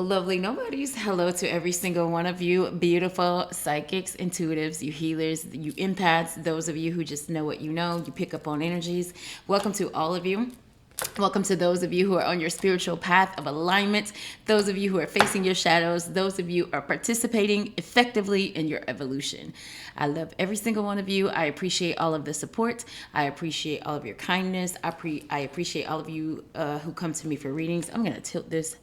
Lovely nobodies. Hello to every single one of you, beautiful psychics, intuitives, you healers, you empaths, those of you who just know what you know, you pick up on energies. Welcome to all of you. Welcome to those of you who are on your spiritual path of alignment, those of you who are facing your shadows, those of you who are participating effectively in your evolution. I love every single one of you. I appreciate all of the support. I appreciate all of your kindness. I appreciate all of you who come to me for readings. I'm going to tilt this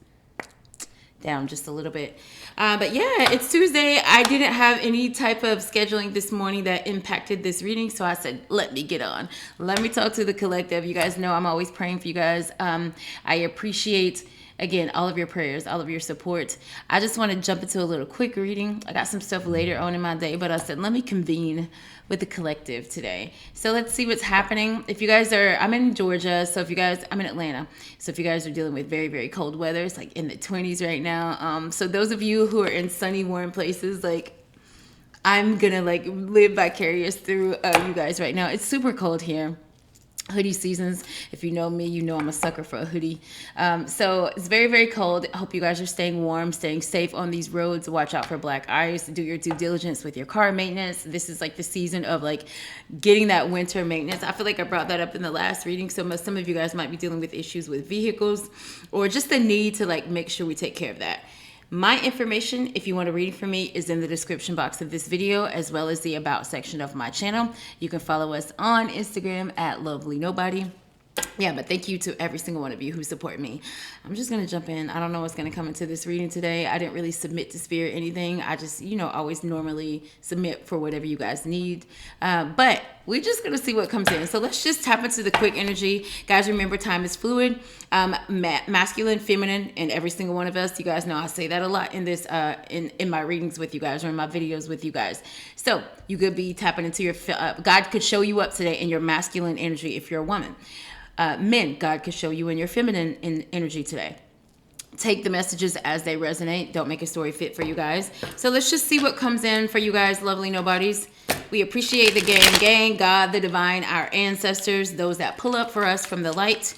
down just a little bit. But yeah, it's Tuesday. I didn't have any type of scheduling this morning that impacted this reading. So I said, let me get on. Let me talk to the collective. You guys know I'm always praying for you guys. I appreciate, again, all of your prayers, all of your support. I just want to jump into a little quick reading. I got some stuff later on in my day, but I said, let me convene with the collective today. So let's see what's happening. If you guys are, I'm in Georgia, so if you guys, I'm in Atlanta. So if you guys are dealing with very, very cold weather, it's like in the 20s right now. So those of you who are in sunny, warm places, like I'm gonna like live vicarious through you guys right now. It's super cold here. Hoodie seasons. If you know me, you know I'm a sucker for a hoodie. So it's very, very cold. I hope you guys are staying warm, staying safe on these roads. Watch out for black ice. Do your due diligence with your car maintenance. This is like the season of like getting that winter maintenance. I feel like I brought that up in the last reading. So some of you guys might be dealing with issues with vehicles or just the need to like make sure we take care of that. My information, if you want a reading from me, is in the description box of this video, as well as the about section of my channel. You can follow us on Instagram at lovelyknowbody. Yeah, but thank you to every single one of you who support me. I'm just going to jump in. I don't know what's going to come into this reading today. I didn't really submit to spirit anything. I just, always normally submit for whatever you guys need. But we're just going to see what comes in. So let's just tap into the quick energy. Guys, remember time is fluid. Masculine, feminine, and every single one of us. You guys know I say that a lot in this, in my readings with you guys or in my videos with you guys. So you could be tapping into your, God could show you up today in your masculine energy if you're a woman. Men, God could show you in your feminine energy today. Take the messages as they resonate. Don't make a story fit for you guys. So let's just see what comes in for you guys, lovely nobodies. We appreciate the gang, God, the divine, our ancestors, those that pull up for us from the light,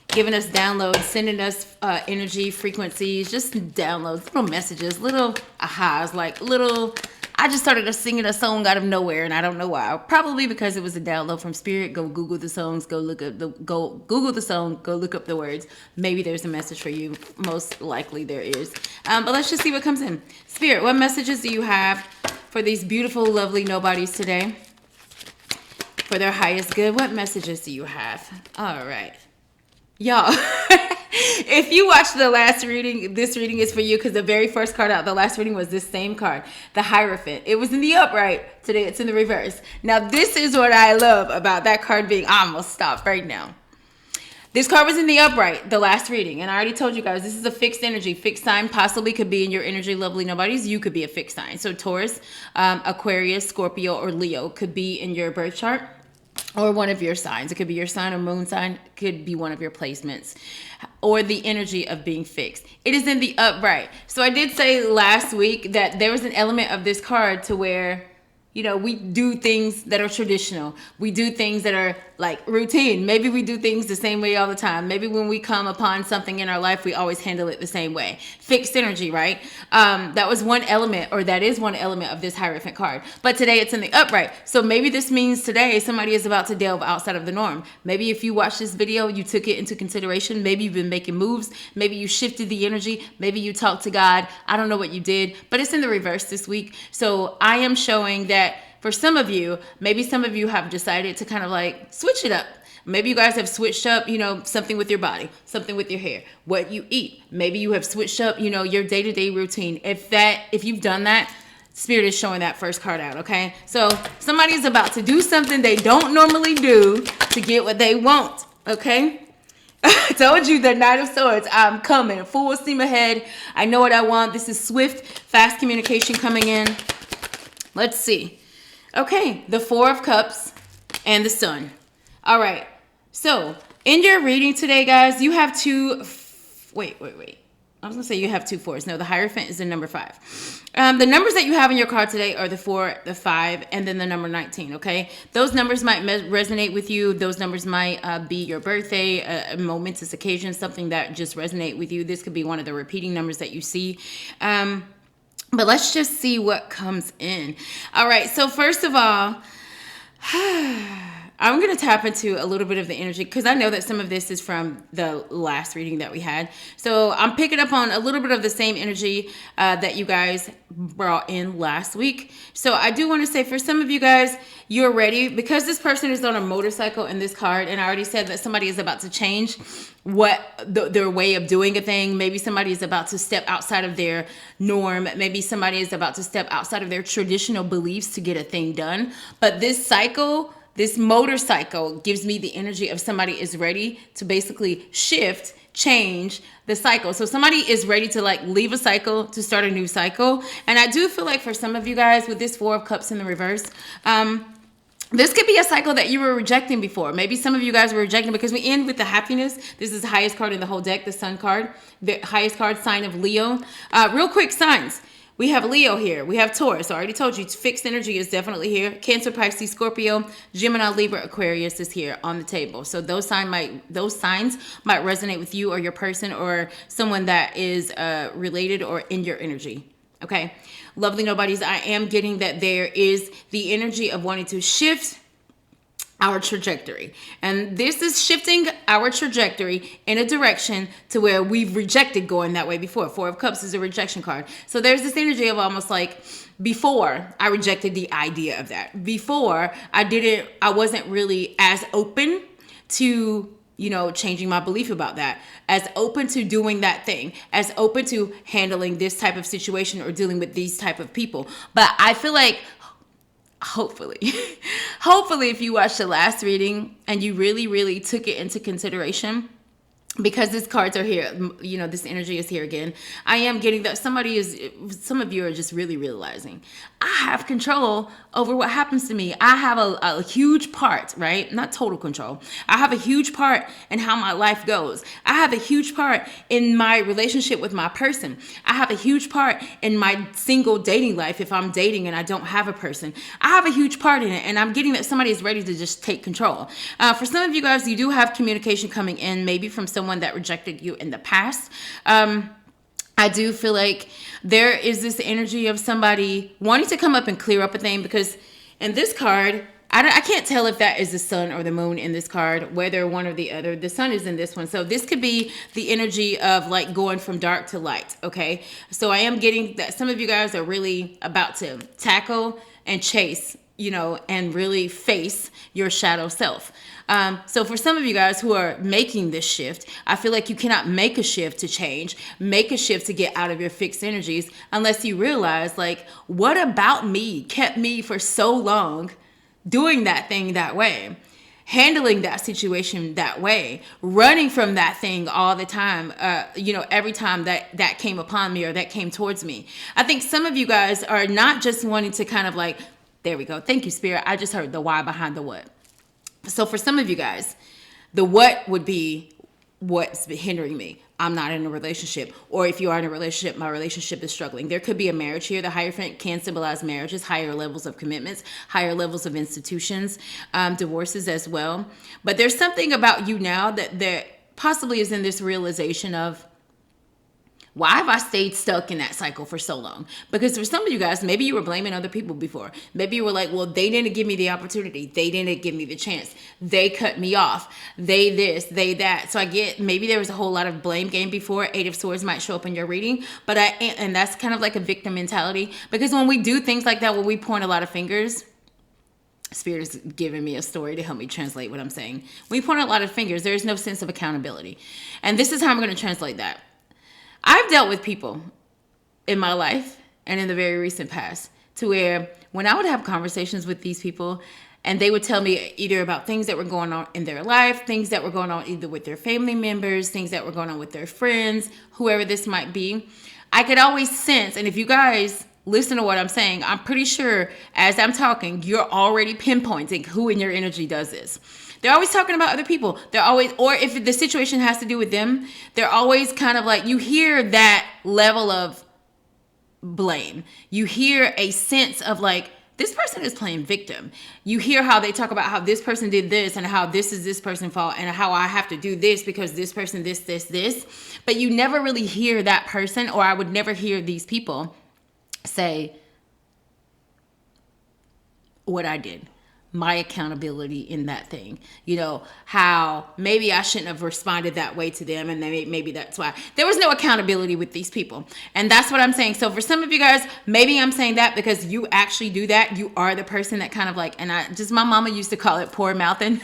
giving us downloads, sending us energy, frequencies, just downloads, little messages, little ahas, like little... I just started singing a song out of nowhere, and I don't know why. Probably because it was a download from spirit. Go Google the songs. Go Google the song. Go look up the words. Maybe there's a message for you. Most likely there is. But let's just see what comes in. Spirit, what messages do you have for these beautiful, lovely nobodies today? For their highest good, what messages do you have? All right. Y'all, if you watched the last reading, this reading is for you because the very first card out, the last reading was this same card, the Hierophant. It was in the upright. Today it's in the reverse. Now, this is what I love about that card being, I almost stopped right now. This card was in the upright, the last reading. And I already told you guys, this is a fixed energy. Fixed sign possibly could be in your energy, lovely nobodies. You could be a fixed sign. So Taurus, Aquarius, Scorpio, or Leo could be in your birth chart. Or one of your signs. It could be your sign or moon sign. It could be one of your placements. Or the energy of being fixed. It is in the upright. So I did say last week that there was an element of this card to where, we do things that are traditional. We do things that are like routine. Maybe we do things the same way all the time. Maybe when we come upon something in our life, we always handle it the same way. Fixed energy, right? That was one element, or that is one element of this Hierophant card. But today it's in the upright. So maybe this means today somebody is about to delve outside of the norm. Maybe if you watch this video, you took it into consideration. Maybe you've been making moves. Maybe you shifted the energy. Maybe you talked to God. I don't know what you did, but it's in the reverse this week. So I am showing that for some of you, maybe some of you have decided to kind of like switch it up. Maybe you guys have switched up, something with your body, something with your hair, what you eat. Maybe you have switched up, your day-to-day routine. If you've done that, Spirit is showing that first card out, okay? So somebody's about to do something they don't normally do to get what they want, okay? I told you the Knight of Swords, I'm coming, full steam ahead. I know what I want. This is swift, fast communication coming in. Let's see. Okay, the Four of Cups and the Sun. All right, so in your reading today, guys, you have two... Wait. I was going to say you have 2 4s. No, the Hierophant is the number 5. The numbers that you have in your card today are the 4, the 5, and then the number 19, okay? Those numbers might resonate with you. Those numbers might be your birthday, a momentous occasion, something that just resonate with you. This could be one of the repeating numbers that you see. But let's just see what comes in. All right, so first of all, I'm going to tap into a little bit of the energy because I know that some of this is from the last reading that we had. So I'm picking up on a little bit of the same energy that you guys brought in last week. So I do want to say for some of you guys, you're ready because this person is on a motorcycle in this card. And I already said that somebody is about to change their way of doing a thing. Maybe somebody is about to step outside of their norm. Maybe somebody is about to step outside of their traditional beliefs to get a thing done. But this motorcycle gives me the energy of somebody is ready to basically change the cycle. So somebody is ready to like leave a cycle to start a new cycle. And I do feel like for some of you guys with this 4 of Cups in the reverse, this could be a cycle that you were rejecting before. Maybe some of you guys were rejecting because we end with the happiness. This is the highest card in the whole deck, the Sun card, the highest card, sign of Leo. Real quick signs. We have Leo here. We have Taurus. I already told you fixed energy is definitely here. Cancer, Pisces, Scorpio, Gemini, Libra, Aquarius is here on the table. So those signs might resonate with you or your person or someone that is related or in your energy. Okay. Lovely nobodies. I am getting that there is the energy of wanting to shift our trajectory. And this is shifting our trajectory in a direction to where we've rejected going that way before. 4 of Cups is a rejection card. So there's this energy of almost like before I rejected the idea of that. Before I wasn't really as open to changing my belief about that, as open to doing that thing, as open to handling this type of situation or dealing with these type of people. But I feel like hopefully if you watched the last reading and you really, really took it into consideration, because these cards are here, this energy is here again. I am getting that some of you are just really realizing I have control over what happens to me. I have a huge part, right? Not total control. I have a huge part in how my life goes. I have a huge part in my relationship with my person. I have a huge part in my single dating life. If I'm dating and I don't have a person, I have a huge part in it. And I'm getting that somebody is ready to just take control. For some of you guys, you do have communication coming in, maybe from someone that rejected you in the past. I do feel like there is this energy of somebody wanting to come up and clear up a thing, because in this card, I can't tell if that is the sun or the moon in this card, whether one or the other. The sun is in this one. So this could be the energy of like going from dark to light. Okay. So I am getting that some of you guys are really about to tackle and chase, and really face your shadow self. So for some of you guys who are making this shift, I feel like you cannot make a shift to change, make a shift to get out of your fixed energies unless you realize, like, what about me kept me for so long doing that thing that way, handling that situation that way, running from that thing all the time, every time that came upon me or that came towards me. I think some of you guys are not just wanting to kind of like, there we go. Thank you, Spirit. I just heard the why behind the what. So for some of you guys, the what would be what's hindering me. I'm not in a relationship. Or if you are in a relationship, my relationship is struggling. There could be a marriage here. The Hierophant can symbolize marriages, higher levels of commitments, higher levels of institutions, divorces as well. But there's something about you now that possibly is in this realization of, why have I stayed stuck in that cycle for so long? Because for some of you guys, maybe you were blaming other people before. Maybe you were like, well, they didn't give me the opportunity. They didn't give me the chance. They cut me off. They this, they that. So I get, maybe there was a whole lot of blame game before. 8 of Swords might show up in your reading. And that's kind of like a victim mentality. Because when we do things like that, when we point a lot of fingers, Spirit is giving me a story to help me translate what I'm saying. When we point a lot of fingers, there is no sense of accountability. And this is how I'm going to translate that. I've dealt with people in my life and in the very recent past to where when I would have conversations with these people and they would tell me either about things that were going on in their life, things that were going on either with their family members, things that were going on with their friends, whoever this might be, I could always sense, and if you guys listen to what I'm saying, I'm pretty sure as I'm talking, you're already pinpointing who in your energy does this. They're always talking about other people. They're always, or if the situation has to do with them, they're always kind of like, you hear that level of blame. You hear a sense of like, this person is playing victim. You hear how they talk about how this person did this and how this is this person's fault and how I have to do this because this person, this. But you never really hear that person, or I would never hear these people say what I did. My accountability in that thing, how maybe I shouldn't have responded that way to them, and maybe that's why there was no accountability with these people. And that's what I'm saying. So for some of you guys, maybe I'm saying that because you actually do that. You are the person that kind of like, and my mama used to call it poor mouthing.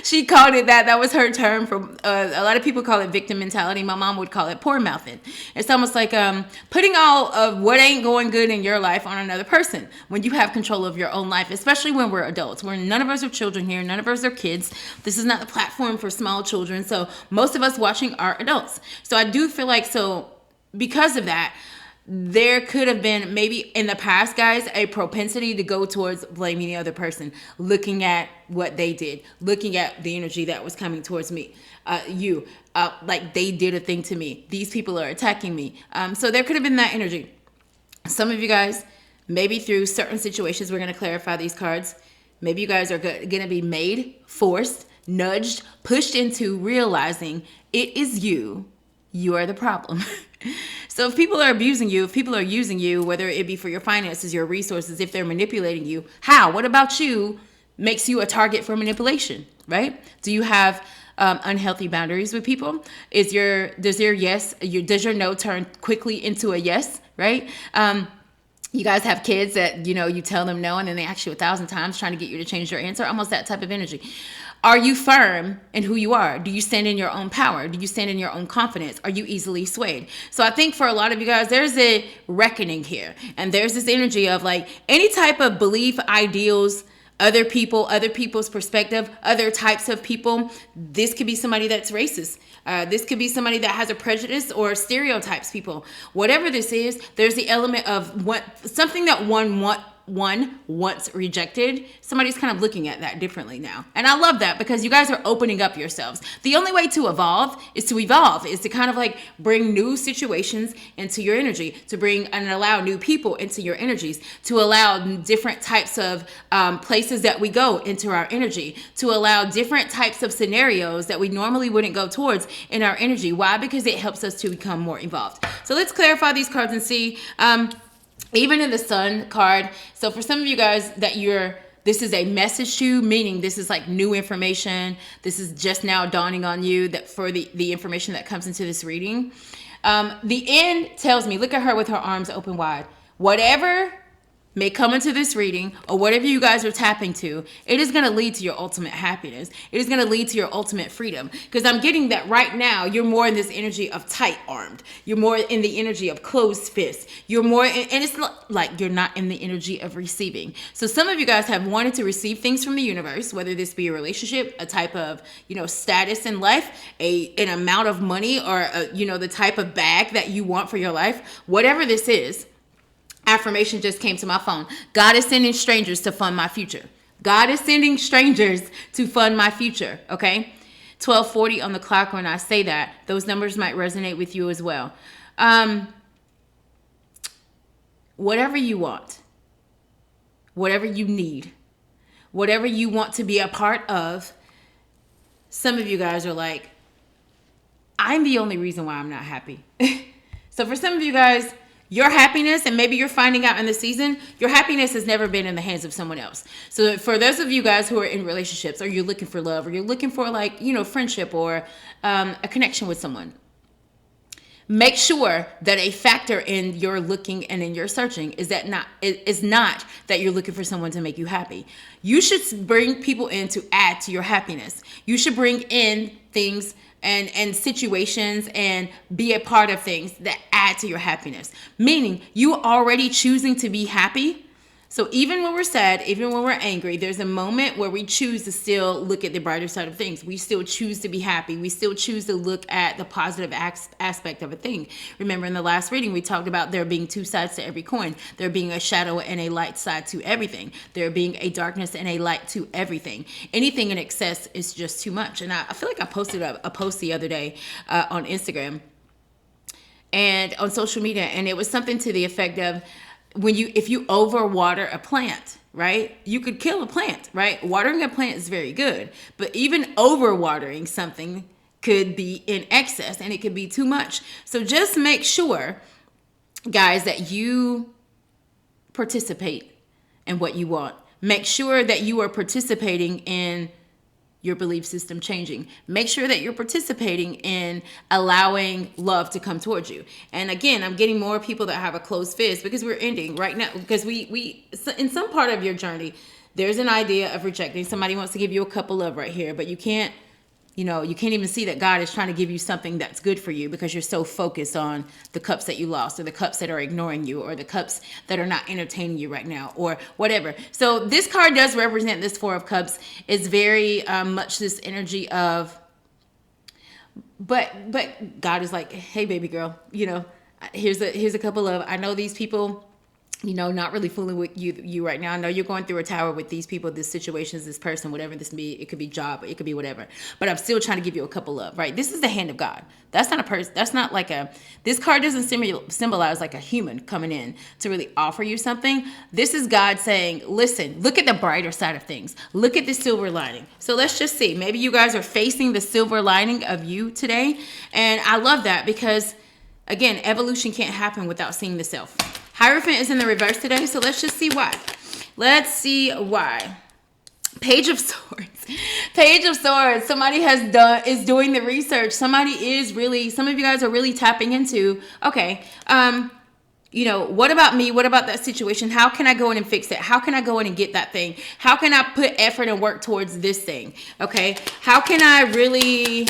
She called it that. That was her term. From a lot of people call it victim mentality. My mom would call it poor mouthing. It's almost like putting all of what ain't going good in your life on another person when you have control of your own life, especially when we're adults. None of us are children here. None of us are kids. This is not the platform for small children. So most of us watching are adults. So I do feel like, because of that, there could have been maybe in the past, guys, a propensity to go towards blaming the other person, looking at what they did, looking at the energy that was coming towards me, like they did a thing to me. These people are attacking me. So there could have been that energy. Some of you guys, maybe through certain situations, we're going to clarify these cards. Maybe you guys are going to be made, forced, nudged, pushed into realizing it is you. You are the problem. So if people are abusing you, if people are using you, whether it be for your finances, your resources, if they're manipulating you, how? What about you makes you a target for manipulation, right? Do you have unhealthy boundaries with people? Does your no turn quickly into a yes, right? You guys have kids that, you tell them no, and then they ask you 1,000 times trying to get you to change your answer, almost that type of energy. Are you firm in who you are? Do you stand in your own power? Do you stand in your own confidence? Are you easily swayed? So I think for a lot of you guys, there's a reckoning here. And there's this energy of like any type of belief, ideals, other people, other people's perspective, other types of people. This could be somebody that's racist. This could be somebody that has a prejudice or stereotypes people. Whatever this is, there's the element of something that one once rejected. Somebody's kind of looking at that differently now. And I love that because you guys are opening up yourselves. The only way to evolve, is to kind of like bring new situations into your energy, to bring and allow new people into your energies, to allow different types of places that we go into our energy, to allow different types of scenarios that we normally wouldn't go towards in our energy. Why? Because it helps us to become more evolved. So let's clarify these cards and see. Even in the Sun card, so for some of you guys this is a message to you, meaning this is like new information. This is just now dawning on you that for the information that comes into this reading. The end tells me, look at her with her arms open wide. Whatever may come into this reading or whatever you guys are tapping to, it is going to lead to your ultimate happiness. It is going to lead to your ultimate freedom. Because I'm getting that right now, you're more in this energy of tight armed. You're more in the energy of closed fists. You're more, and it's like you're not in the energy of receiving. So some of you guys have wanted to receive things from the universe, whether this be a relationship, a type of, status in life, an amount of money, or, the type of bag that you want for your life, whatever this is. Affirmation just came to my phone. God is sending strangers to fund my future. God is sending strangers to fund my future. Okay. 12:40 on the clock. When I say that, those numbers might resonate with you as well. Whatever you want, whatever you need, whatever you want to be a part of. Some of you guys are like, I'm the only reason why I'm not happy. So for some of you guys, your happiness, and maybe you're finding out in the season, your happiness has never been in the hands of someone else. So for those of you guys who are in relationships, or you're looking for love, or you're looking for friendship or a connection with someone, make sure that a factor in your looking and in your searching is not that you're looking for someone to make you happy. You should bring people in to add to your happiness. You should bring in things and situations and be a part of things that add to your happiness. Meaning you already choosing to be happy. So even when we're sad, even when we're angry, there's a moment where we choose to still look at the brighter side of things. We still choose to be happy. We still choose to look at the positive aspect of a thing. Remember in the last reading, we talked about there being two sides to every coin. There being a shadow and a light side to everything. There being a darkness and a light to everything. Anything in excess is just too much. And I feel like I posted a post the other day on Instagram and on social media, and it was something to the effect of, if you overwater a plant, right, you could kill a plant, right? Watering a plant is very good, but even overwatering something could be in excess and it could be too much. So just make sure, guys, that you participate in what you want. Make sure that you are participating in your belief system changing. Make sure that you're participating in allowing love to come towards you. And again, I'm getting more people that have a closed fist because we're ending right now. Because we in some part of your journey, there's an idea of rejecting. Somebody wants to give you a couple of right here, but you can't even see that God is trying to give you something that's good for you because you're so focused on the cups that you lost, or the cups that are ignoring you, or the cups that are not entertaining you right now, or whatever. So this card does represent this Four of Cups. It's very much this energy of, but God is like, hey, baby girl, here's a couple of, I know these people, not really fooling with you right now. I know you're going through a tower with these people, this situation, this person, whatever this be. It could be job, it could be whatever. But I'm still trying to give you a couple of, right? This is the hand of God. That's not a person. That's not like this card doesn't symbolize like a human coming in to really offer you something. This is God saying, listen, look at the brighter side of things. Look at the silver lining. So let's just see. Maybe you guys are facing the silver lining of you today. And I love that because, again, evolution can't happen without seeing the self. Hierophant is in the reverse today, so let's just see why. Let's see why. Page of Swords. Page of Swords. Somebody is doing the research. Some of you guys are really tapping into, okay, what about me? What about that situation? How can I go in and fix it? How can I go in and get that thing? How can I put effort and work towards this thing? Okay. How can I really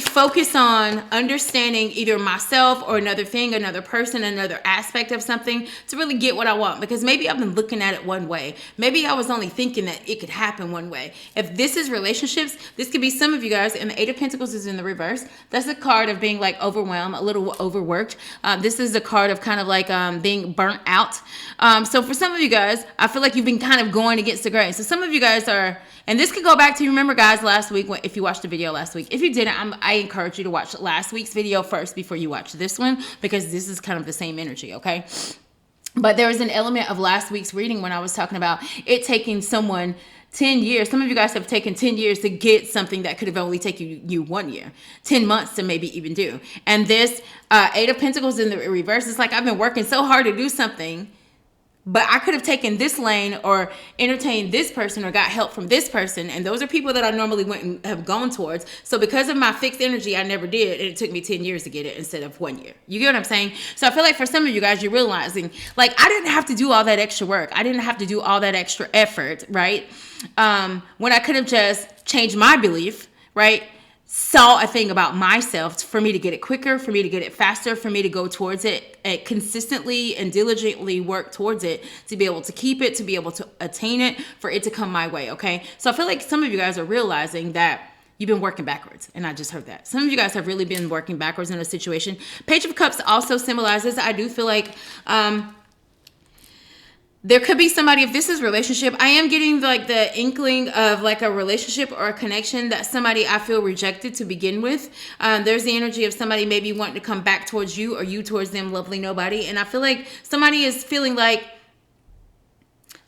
focus on understanding either myself or another thing, another person, another aspect of something to really get what I want? Because maybe I've been looking at it one way. Maybe I was only thinking that it could happen one way. If this is relationships, this could be some of you guys, and the Eight of Pentacles is in the reverse. That's a card of being like overwhelmed, a little overworked. This is a card of kind of like being burnt out. So for some of you guys, I feel like you've been kind of going against the grain. So some of you guys are, and this could go back to, remember guys, last week, if you watched the video last week. If you didn't, I encourage you to watch last week's video first before you watch this one, because this is kind of the same energy, okay? But there was an element of last week's reading when I was talking about it taking someone 10 years. Some of you guys have taken 10 years to get something that could have only taken you 1 year, 10 months to maybe even do. And this Eight of Pentacles in the reverse, it's like I've been working so hard to do something, but I could have taken this lane or entertained this person or got help from this person. And those are people that I normally wouldn't have gone towards. So because of my fixed energy, I never did. And it took me 10 years to get it instead of 1 year. You get what I'm saying? So I feel like for some of you guys, you're realizing, like, I didn't have to do all that extra work. I didn't have to do all that extra effort, right? When I could have just changed my belief, right? Saw a thing about myself for me to get it quicker, for me to get it faster, for me to go towards it and consistently and diligently work towards it, to be able to keep it, to be able to attain it, for it to come my way, okay? So I feel like some of you guys are realizing that you've been working backwards, and I just heard that. Some of you guys have really been working backwards in a situation. Page of Cups also symbolizes, I do feel like, there could be somebody, if this is relationship, I am getting like the inkling of like a relationship or a connection that somebody I feel rejected to begin with. There's the energy of somebody maybe wanting to come back towards you or you towards them, lovely nobody. And I feel like somebody is feeling like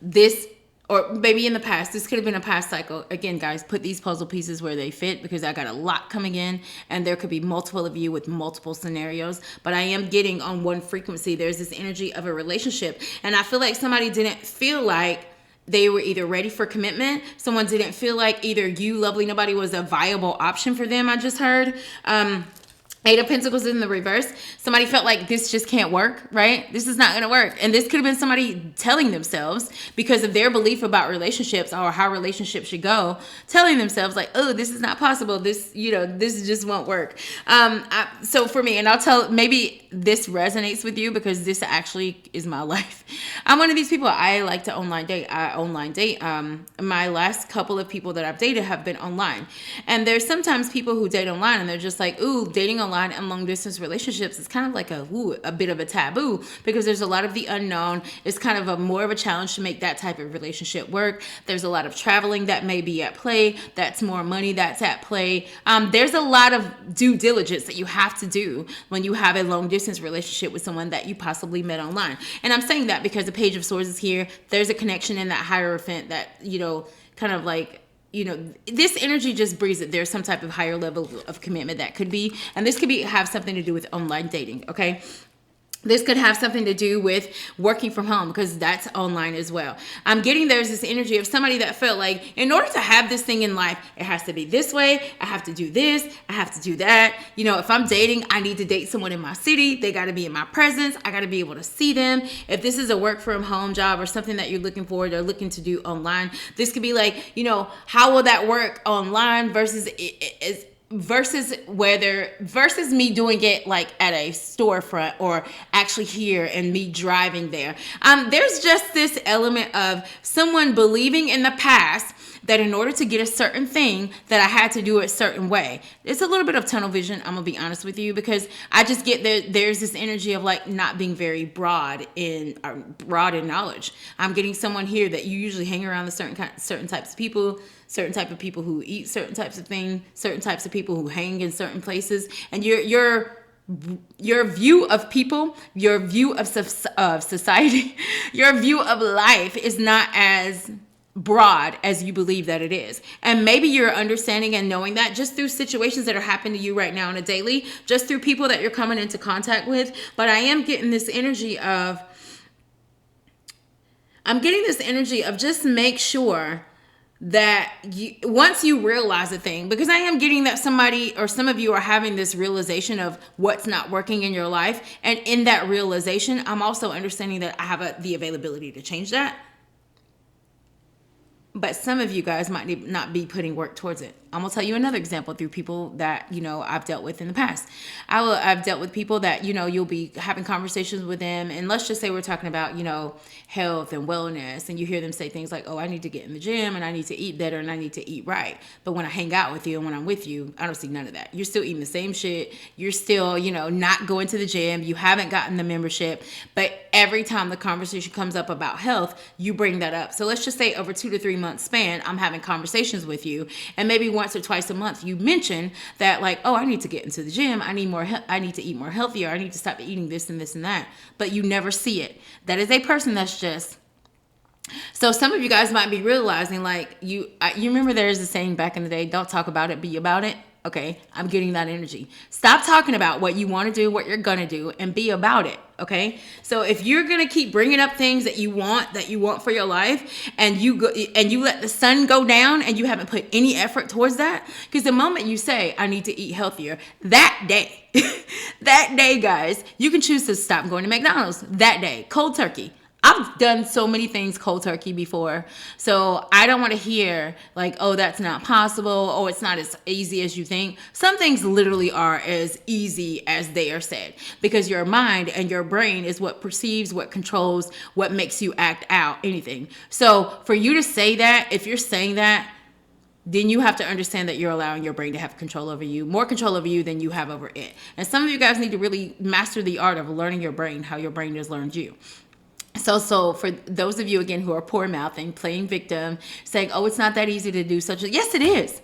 this, or maybe in the past, this could have been a past cycle. Again, guys, put these puzzle pieces where they fit, because I got a lot coming in and there could be multiple of you with multiple scenarios. But I am getting on one frequency. There's this energy of a relationship. And I feel like somebody didn't feel like they were either ready for commitment. Someone didn't feel like either you, lovely nobody, was a viable option for them. I just heard. Eight of Pentacles in the reverse. Somebody felt like this just can't work, right? This is not going to work. And this could have been somebody telling themselves, because of their belief about relationships or how relationships should go, telling themselves like, oh, this is not possible. This, this just won't work. So for me, and I'll tell, maybe this resonates with you because this actually is my life. I'm one of these people. I like to online date. My last couple of people that I've dated have been online. And there's sometimes people who date online and they're just like, ooh, dating online and long distance relationships is kind of like a bit of a taboo because there's a lot of the unknown. It's kind of more of a challenge to make that type of relationship work. There's a lot of traveling that may be at play. That's more money that's at play. There's a lot of due diligence that you have to do when you have a long distance relationship with someone that you possibly met online. And I'm saying that because the Page of Swords is here. There's a connection in that Hierophant that, kind of like, this energy just breathes it. There's some type of higher level of commitment that could be, and this could have something to do with online dating. Okay. This could have something to do with working from home because that's online as well. I'm getting there's this energy of somebody that felt like in order to have this thing in life, it has to be this way. I have to do this. I have to do that. If I'm dating, I need to date someone in my city. They got to be in my presence. I got to be able to see them. If this is a work from home job or something that you're looking for or looking to do online, this could be like, how will that work online versus me doing it like at a storefront or actually here and me driving there. There's just this element of someone believing in the past that in order to get a certain thing that I had to do it a certain way. It's a little bit of tunnel vision, I'm gonna be honest with you, because I just get there's this energy of like not being very broad in knowledge. I'm getting someone here that you usually hang around with certain types of people, certain type of people who eat certain types of things, certain types of people who hang in certain places, and your view of people, your view of society, your view of life is not as broad as you believe that it is. And maybe you're understanding and knowing that just through situations that are happening to you right now on a daily, just through people that you're coming into contact with. But I am getting this energy of just make sure that once you realize a thing, because I am getting that somebody or some of you are having this realization of what's not working in your life. And in that realization, I'm also understanding that I have the availability to change that. But some of you guys might not be putting work towards it. I'm going to tell you another example through people that, I've dealt with in the past. I've dealt with people that, you'll be having conversations with them. And let's just say we're talking about, health and wellness. And you hear them say things like, oh, I need to get in the gym and I need to eat better and I need to eat right. But when I hang out with you and when I'm with you, I don't see none of that. You're still eating the same shit. You're still, not going to the gym. You haven't gotten the membership. But every time the conversation comes up about health, you bring that up. So let's just say over 2 to 3 months span, I'm having conversations with you. And maybe once or twice a month, you mention that like, oh, I need to get into the gym. I need to eat more healthier. I need to stop eating this and this and that. But you never see it. That is a person that's just. So some of you guys might be realizing like you remember there's a saying back in the day, don't talk about it, be about it. Okay, I'm getting that energy. Stop talking about what you want to do, what you're going to do, and be about it. Okay, so if you're going to keep bringing up things that you want for your life, and you let the sun go down and you haven't put any effort towards that, because the moment you say, I need to eat healthier, that day, guys, you can choose to stop going to McDonald's that day, cold turkey. I've done so many things cold turkey before. So I don't want to hear like, oh, that's not possible. Oh, it's not as easy as you think. Some things literally are as easy as they are said, because your mind and your brain is what perceives, what controls, what makes you act out anything. So for you to say that, if you're saying that, then you have to understand that you're allowing your brain to have control over you, more control over you than you have over it. And some of you guys need to really master the art of learning your brain, how your brain has learned you. So for those of you, again, who are poor mouthing, playing victim, saying, oh, it's not that easy to do such a, yes, it is.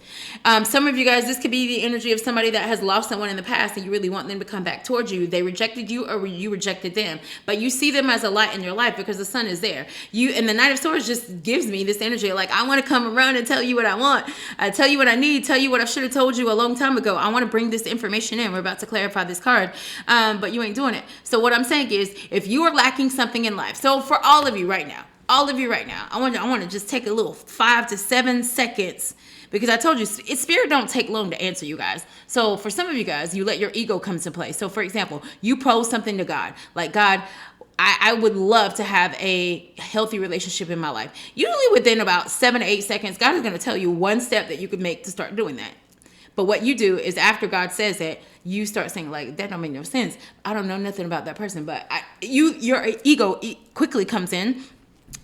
Some of you guys, this could be the energy of somebody that has lost someone in the past and you really want them to come back towards you. They rejected you or you rejected them, but you see them as a light in your life because the sun is there. And the Knight of Swords just gives me this energy. Like, I want to come around and tell you what I want. Tell you what I need, tell you what I should have told you a long time ago. I want to bring this information in. We're about to clarify this card, but you ain't doing it. So what I'm saying is, if you are lacking something in life, so for all of you right now, I want to just take a little 5 to 7 seconds, because I told you, spirit don't take long to answer you guys. So for some of you guys, you let your ego come into play. So for example, you pose something to God, like, God, I would love to have a healthy relationship in my life. Usually within about 7 to 8 seconds, God is going to tell you one step that you could make to start doing that. But what you do is after God says it, you start saying, like, that don't make no sense. I don't know nothing about that person. But your ego quickly comes in,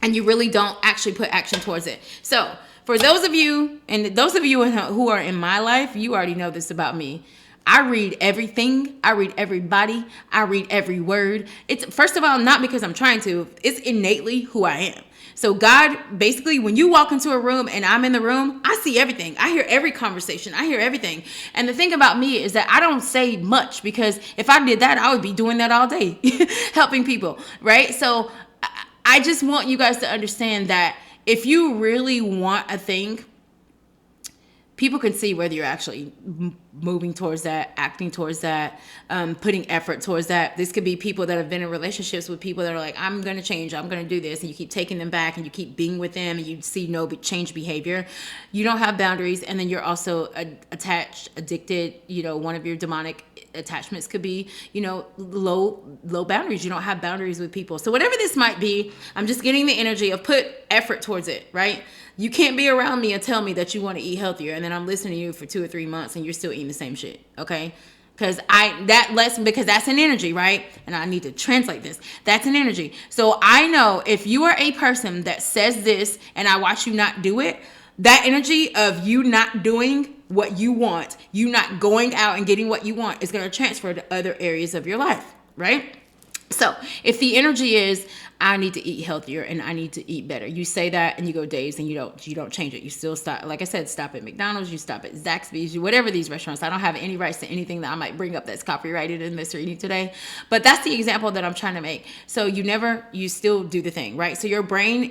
and you really don't actually put action towards it. So for those of you, and those of you who are in my life, you already know this about me. I read everything. I read everybody. I read every word. It's, first of all, not because I'm trying to. It's innately who I am. So God, basically, when you walk into a room and I'm in the room, I see everything. I hear every conversation. I hear everything. And the thing about me is that I don't say much, because if I did that, I would be doing that all day, helping people, right? So I just want you guys to understand that if you really want a thing, people can see whether you're actually moving towards that, acting towards that, putting effort towards that. This could be people that have been in relationships with people that are like, I'm going to change, I'm going to do this. And you keep taking them back and you keep being with them and you see no change behavior. You don't have boundaries. And then you're also attached, addicted. You know, one of your demonic attachments could be, you know, low boundaries. You don't have boundaries with people. So whatever this might be, I'm just getting the energy of put effort towards it, right? You can't be around me and tell me that you want to eat healthier, and then I'm listening to you for 2 or 3 months and you're still eating the same shit, okay? Because that's an energy, right? And I need to translate this. That's an energy. So I know if you are a person that says this and I watch you not do it, that energy of you not doing what you want, you not going out and getting what you want, is going to transfer to other areas of your life, right? So if the energy is, I need to eat healthier and I need to eat better, you say that and you go days and you don't change it. You still stop. Like I said, stop at McDonald's, you stop at Zaxby's, you whatever these restaurants. I don't have any rights to anything that I might bring up that's copyrighted in this reading today. But that's the example that I'm trying to make. So you still do the thing, right? So your brain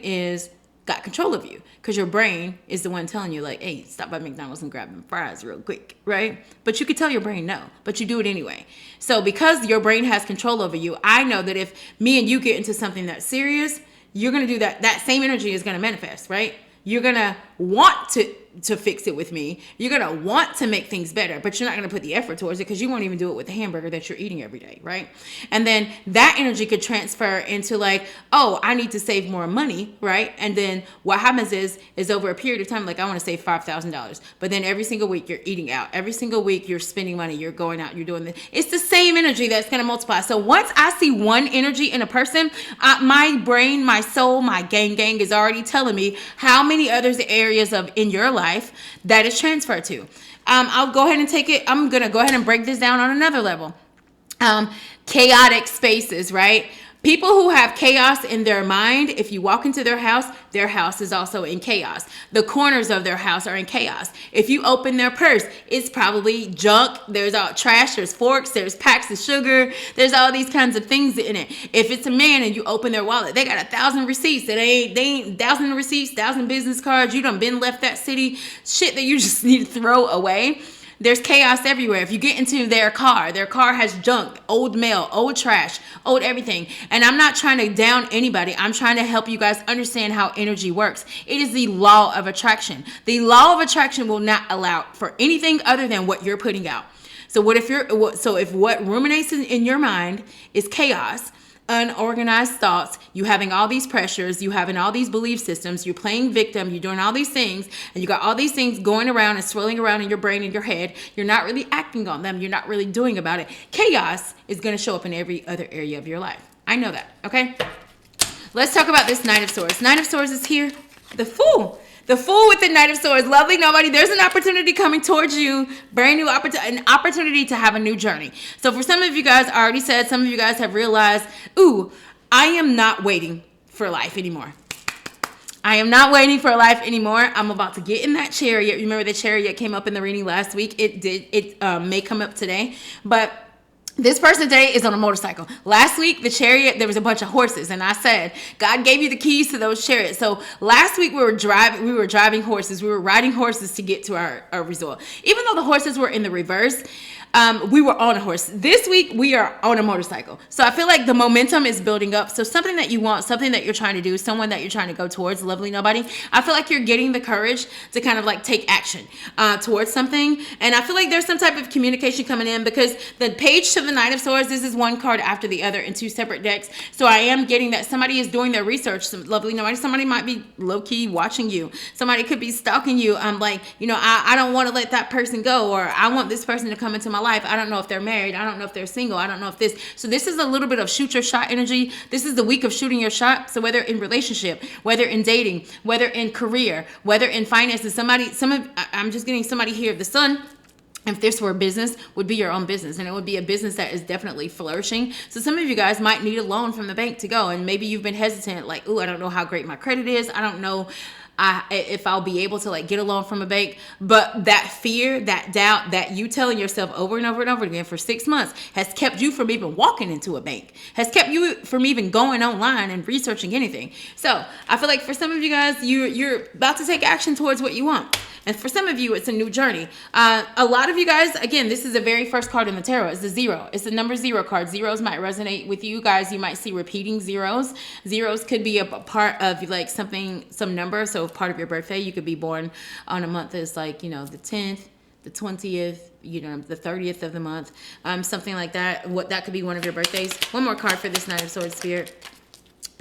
got control of you, because your brain is the one telling you, like, hey, stop by McDonald's and grab them fries real quick, right? But you could tell your brain no, but you do it anyway. So because your brain has control over you, I know that if me and you get into something that's serious, you're going to do that. That same energy is going to manifest, right? You're going to want to fix it with me. You're going to want to make things better, but you're not going to put the effort towards it because you won't even do it with the hamburger that you're eating every day, right? And then that energy could transfer into like, oh, I need to save more money, right? And then what happens is over a period of time, like I want to save $5,000, but then every single week you're eating out. Every single week you're spending money, you're going out, you're doing this. It's the same energy that's going to multiply. So once I see one energy in a person, my brain, my soul, my gang is already telling me how many other areas in your life that is transferred to. I'll go ahead and take it. I'm going to go ahead and break this down on another level. Chaotic spaces, right? People who have chaos in their mind, if you walk into their house is also in chaos. The corners of their house are in chaos. If you open their purse, it's probably junk. There's all trash, there's forks, there's packs of sugar, there's all these kinds of things in it. If it's a man and you open their wallet, they got 1,000 receipts. They ain't 1,000 receipts, 1,000 business cards. You done been left that city. Shit that you just need to throw away. There's chaos everywhere. If you get into their car has junk, old mail, old trash, old everything. And I'm not trying to down anybody. I'm trying to help you guys understand how energy works. It is the law of attraction. The law of attraction will not allow for anything other than what you're putting out. So if what ruminates in your mind is chaos, unorganized thoughts, you having all these pressures, you having all these belief systems, you're playing victim, you're doing all these things, and you got all these things going around and swirling around in your brain and your head, you're not really acting on them, you're not really doing about it. Chaos is going to show up in every other area of your life. I know that, okay? Let's talk about this Knight of Swords. Knight of Swords is here. The Fool. The Fool with the Knight of Swords. Lovely nobody. There's an opportunity coming towards you. Brand new an opportunity to have a new journey. So for some of you guys, I already said, some of you guys have realized, ooh, I am not waiting for life anymore. I am not waiting for life anymore. I'm about to get in that chariot. Remember the chariot came up in the reading last week. It may come up today, but this person today is on a motorcycle. Last week, the chariot, there was a bunch of horses. And I said, God gave you the keys to those chariots. So last week we were driving horses. We were riding horses to get to our resort. Even though the horses were in the reverse, we were on a horse. This week, we are on a motorcycle. So I feel like the momentum is building up. So something that you want, something that you're trying to do, someone that you're trying to go towards, lovely nobody, I feel like you're getting the courage to kind of like take action towards something. And I feel like there's some type of communication coming in, because the page to the Knight of Swords, this is one card after the other in two separate decks. So I am getting that somebody is doing their research. Some lovely nobody, somebody might be low-key watching you. Somebody could be stalking you. I'm like, you know, I don't want to let that person go, or I want this person to come into my life. I don't know if they're married. I don't know if they're single. I don't know if this. So this is a little bit of shoot your shot energy. This is the week of shooting your shot. So whether in relationship, whether in dating, whether in career, whether in finances, I'm just getting somebody here. The sun, if this were a business, would be your own business, and it would be a business that is definitely flourishing. So some of you guys might need a loan from the bank to go, and maybe you've been hesitant, like, oh, I don't know how great my credit is. I don't know if I'll be able to like get a loan from a bank. But that fear, that doubt, that you telling yourself over and over and over again for 6 months has kept you from even walking into a bank, has kept you from even going online and researching anything. So I feel like for some of you guys, you're about to take action towards what you want. And for some of you, it's a new journey. A lot of you guys, again, this is the very first card in the tarot. It's the 0. It's the number 0 card. Zeros might resonate with you guys. You might see repeating zeros. Zeros could be a part of like something, some number. So part of your birthday, you could be born on a month that's like, you know, the 10th, the 20th, you know, the 30th of the month, something like that. What that could be one of your birthdays. One more card for this Knight of Swords spirit.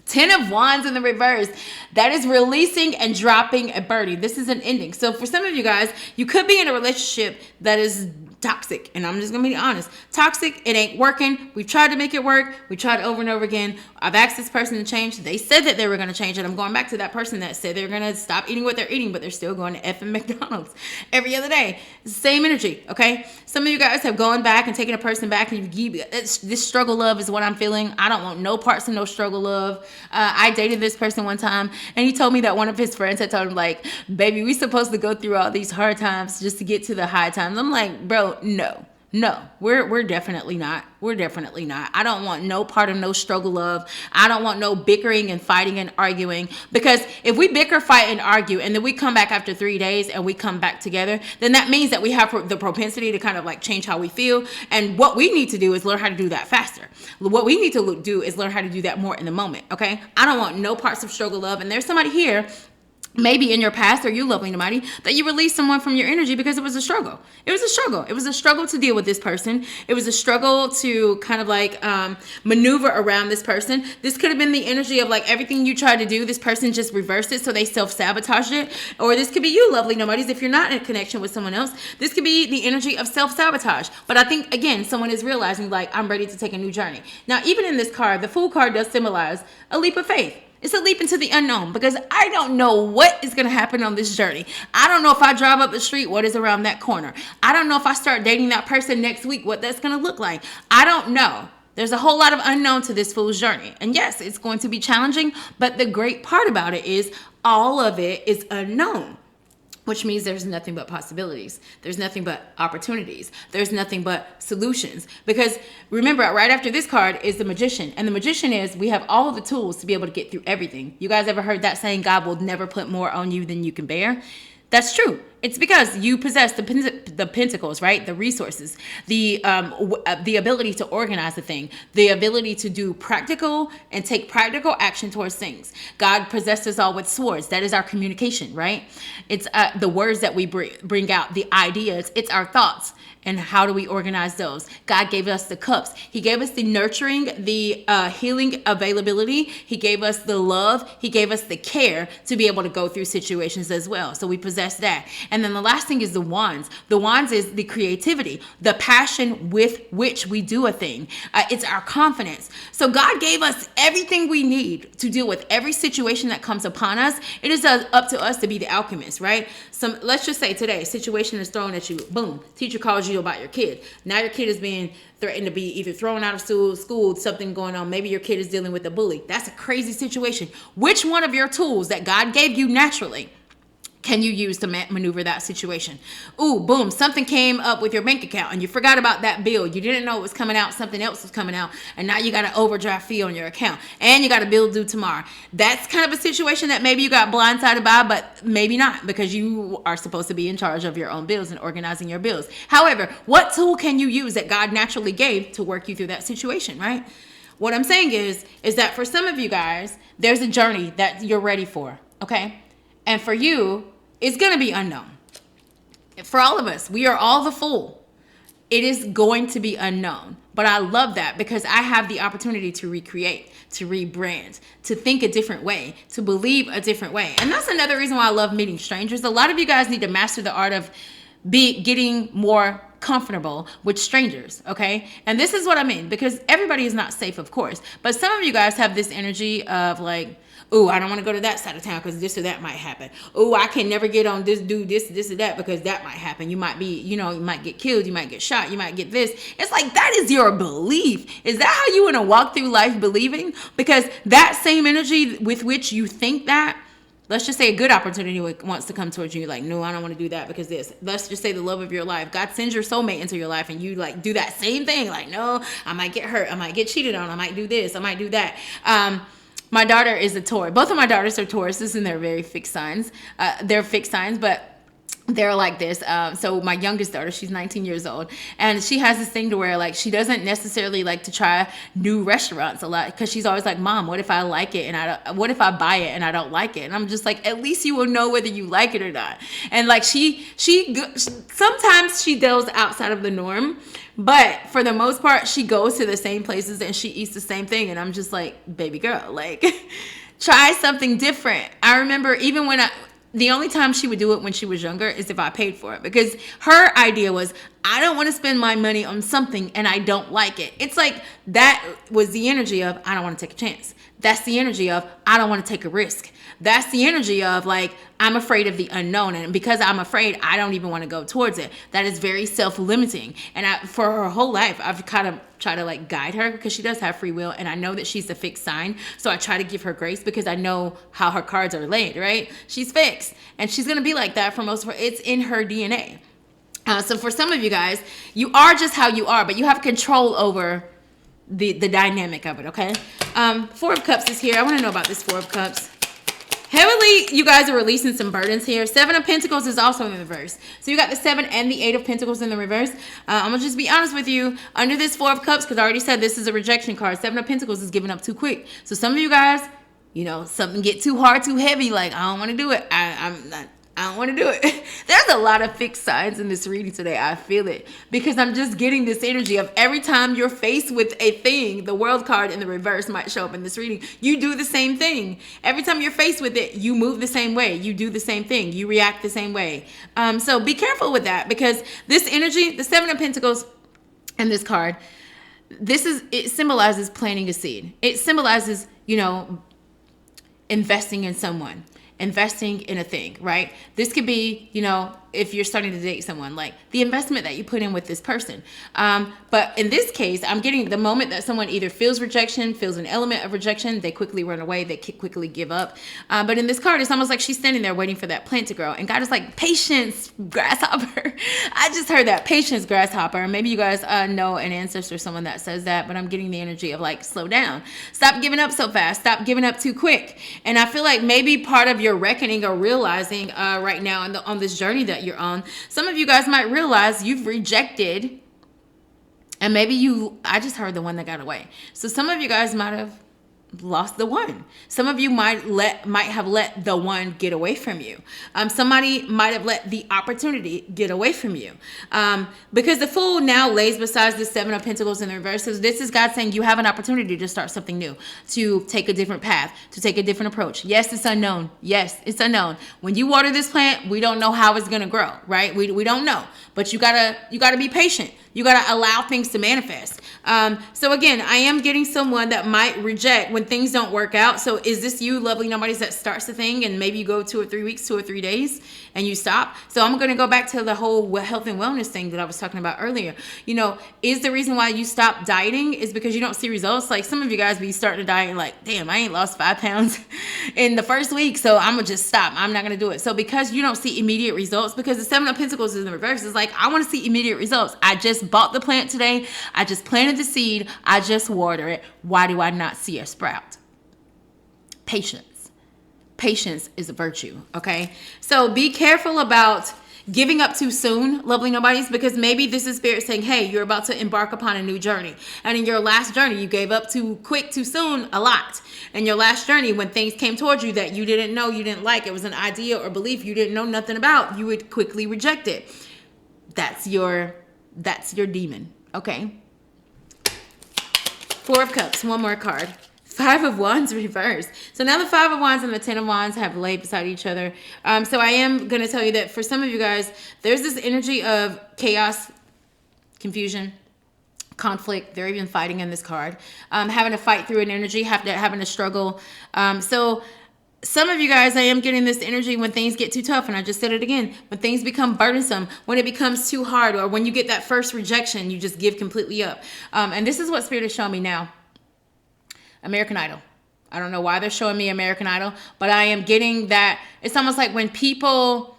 10 of Wands in the reverse. That is releasing and dropping a birdie. This is an ending. So for some of you guys, you could be in a relationship that is toxic. And I'm just going to be honest. Toxic. It ain't working. We've tried to make it work. We tried over and over again. I've asked this person to change. They said that they were going to change it. I'm going back to that person that said they're going to stop eating what they're eating, but they're still going to effing McDonald's every other day. Same energy. Okay. Some of you guys have gone back and taken a person back, and this struggle love is what I'm feeling. I don't want no parts of no struggle love. I dated this person one time, and he told me that one of his friends had told him, like, baby, we supposed to go through all these hard times just to get to the high times. I'm like, bro, no, we're definitely not. We're definitely not. I don't want no part of no struggle love. I don't want no bickering and fighting and arguing, because if we bicker, fight, and argue, and then we come back after 3 days and we come back together, then that means that we have the propensity to kind of like change how we feel. And what we need to do is learn how to do that faster. What we need to do is learn how to do that more in the moment. Okay. I don't want no parts of struggle love. And there's somebody here, maybe in your past, or you lovely nobody, that you released someone from your energy because it was a struggle. It was a struggle. It was a struggle to deal with this person. It was a struggle to kind of like maneuver around this person. This could have been the energy of like everything you tried to do, this person just reversed it, so they self-sabotaged it. Or this could be you, lovely nobodies. If you're not in a connection with someone else, this could be the energy of self-sabotage. But I think, again, someone is realizing like, I'm ready to take a new journey. Now, even in this card, the Fool card does symbolize a leap of faith. It's a leap into the unknown, because I don't know what is going to happen on this journey. I don't know if I drive up the street, what is around that corner. I don't know if I start dating that person next week, what that's going to look like. I don't know. There's a whole lot of unknown to this fool's journey. And yes, it's going to be challenging, but the great part about it is all of it is unknown, which means there's nothing but possibilities. There's nothing but opportunities. There's nothing but solutions. Because remember, right after this card is the Magician. And the Magician is, we have all of the tools to be able to get through everything. You guys ever heard that saying, God will never put more on you than you can bear? That's true. It's because you possess the pentacles, right? The resources, the ability to organize the thing, the ability to do practical and take practical action towards things. God possessed us all with swords. That is our communication, right? It's the words that we bring out, the ideas. It's our thoughts. And how do we organize those? God gave us the cups. He gave us the nurturing, the healing availability. He gave us the love. He gave us the care to be able to go through situations as well. So we possess that. And then the last thing is the wands. The wands is the creativity, the passion with which we do a thing. It's our confidence. So God gave us everything we need to deal with every situation that comes upon us. It is up to us to be the alchemist, right? Let's just say today, a situation is thrown at you. Boom. Teacher calls you about your kid. Now your kid is being threatened to be either thrown out of school, something going on. Maybe your kid is dealing with a bully. That's a crazy situation. Which one of your tools that God gave you naturally can you use to maneuver that situation? Ooh, boom, something came up with your bank account and you forgot about that bill. You didn't know it was coming out. Something else was coming out. And now you got an overdraft fee on your account and you got a bill due tomorrow. That's kind of a situation that maybe you got blindsided by, but maybe not, because you are supposed to be in charge of your own bills and organizing your bills. However, what tool can you use that God naturally gave to work you through that situation, right? What I'm saying is that for some of you guys, there's a journey that you're ready for, okay? And for you, it's going to be unknown. For all of us, we are all the fool. It is going to be unknown. But I love that because I have the opportunity to recreate, to rebrand, to think a different way, to believe a different way. And that's another reason why I love meeting strangers. A lot of you guys need to master the art of getting more comfortable with strangers, okay? And this is what I mean, because everybody is not safe, of course. But some of you guys have this energy of like, ooh, I don't want to go to that side of town because this or that might happen. Ooh, I can never get on this, do this or that because that might happen. You might be, you might get killed. You might get shot. You might get this. It's like, that is your belief. Is that how you want to walk through life believing? Because that same energy with which you think that, let's just say a good opportunity wants to come towards you. You're like, no, I don't want to do that because this. Let's just say the love of your life. God sends your soulmate into your life and you like do that same thing. Like, no, I might get hurt. I might get cheated on. I might do this. I might do that. My daughter is a Taurus. Both of my daughters are Tauruses and they're very fixed signs. They're fixed signs, but they're like this. So my youngest daughter, she's 19 years old, and she has this thing to where like she doesn't necessarily like to try new restaurants a lot because she's always like, Mom, what if I like it and what if I buy it and I don't like it? And I'm just like, at least you will know whether you like it or not. And like she sometimes she goes outside of the norm, but for the most part, she goes to the same places and she eats the same thing. And I'm just like, baby girl, like try something different. I remember even when the only time she would do it when she was younger is if I paid for it, because her idea was, I don't want to spend my money on something and I don't like it. It's like that was the energy of, I don't want to take a chance. That's the energy of, I don't want to take a risk. That's the energy of like, I'm afraid of the unknown. And because I'm afraid, I don't even want to go towards it. That is very self-limiting. And for her whole life, I've kind of tried to like guide her because she does have free will. And I know that she's a fixed sign. So I try to give her grace because I know how her cards are laid, right? She's fixed. And she's going to be like that for most of her. It's in her DNA. So for some of you guys, you are just how you are, but you have control over the dynamic of it, okay? Four of Cups is here. I want to know about this Four of Cups. Heavily, you guys are releasing some burdens here. Seven of Pentacles is also in the reverse. So you got the 7 and the 8 of Pentacles in the reverse. I'm going to just be honest with you. Under this 4 of Cups, because I already said this is a rejection card, 7 of Pentacles is giving up too quick. So some of you guys, something get too hard, too heavy. Like, I don't want to do it. I don't want to do it. There's a lot of fixed signs in this reading today. I feel it because I'm just getting this energy of every time you're faced with a thing, the World card in the reverse might show up in this reading. You do the same thing. Every time you're faced with it, you move the same way. You do the same thing. You react the same way. So be careful with that because this energy, the 7 of Pentacles and this card, it symbolizes planting a seed. It symbolizes, investing in someone. Investing in a thing, right? This could be, if you're starting to date someone, like the investment that you put in with this person. But in this case, I'm getting the moment that someone either feels rejection, feels an element of rejection, they quickly run away, they quickly give up. But in this card, it's almost like she's standing there waiting for that plant to grow. And God is like, patience, grasshopper. I just heard that, patience, grasshopper. Maybe you guys know an ancestor, someone that says that, but I'm getting the energy of like, slow down. Stop giving up so fast. Stop giving up too quick. And I feel like maybe part of your reckoning or realizing right now on this journey that you're on, some of you guys might realize you've rejected, and maybe I just heard the one that got away. So some of you guys might have lost the one. Some of you might have let the one get away from you. Somebody might have let the opportunity get away from you. Because the Fool now lays beside the 7 of Pentacles in the reverse. So this is God saying you have an opportunity to start something new, to take a different path, to take a different approach. Yes, it's unknown. Yes, it's unknown. When you water this plant, we don't know how it's going to grow, right? We don't know. But you gotta be patient. You got to allow things to manifest. So again, I am getting someone that might reject when things don't work out. So is this you, lovely nobodies, that starts the thing and maybe you go 2 or 3 weeks, 2 or 3 days and you stop? So I'm going to go back to the whole health and wellness thing that I was talking about earlier. You know, is the reason why you stop dieting is because you don't see results? Like some of you guys be starting to diet and like, damn, I ain't lost 5 pounds in the first week, so I'm going to just stop. I'm not going to do it. So because you don't see immediate results, because the 7 of Pentacles is in the reverse, it's like, I want to see immediate results. I just bought the plant today. I just planted the seed. I just water it. Why do I not see a sprout? Patience. Patience is a virtue, okay? So be careful about giving up too soon, lovely nobodies, because maybe this is spirit saying, hey, you're about to embark upon a new journey. And in your last journey, you gave up too quick, too soon, a lot. In your last journey, when things came towards you that you didn't know, you didn't like, it was an idea or belief you didn't know nothing about, you would quickly reject it. That's your demon, okay? 4 of Cups, one more card. 5 of Wands reversed. So now the 5 of Wands and the 10 of Wands have laid beside each other. So I am going to tell you that for some of you guys, there's this energy of chaos, confusion, conflict. They're even fighting in this card. Having to fight through an energy, having to struggle. So some of you guys, I am getting this energy when things get too tough. And I just said it again. When things become burdensome, when it becomes too hard, or when you get that first rejection, you just give completely up. And this is what Spirit is showing me now. American Idol. I don't know why they're showing me American Idol, but I am getting that. It's almost like when people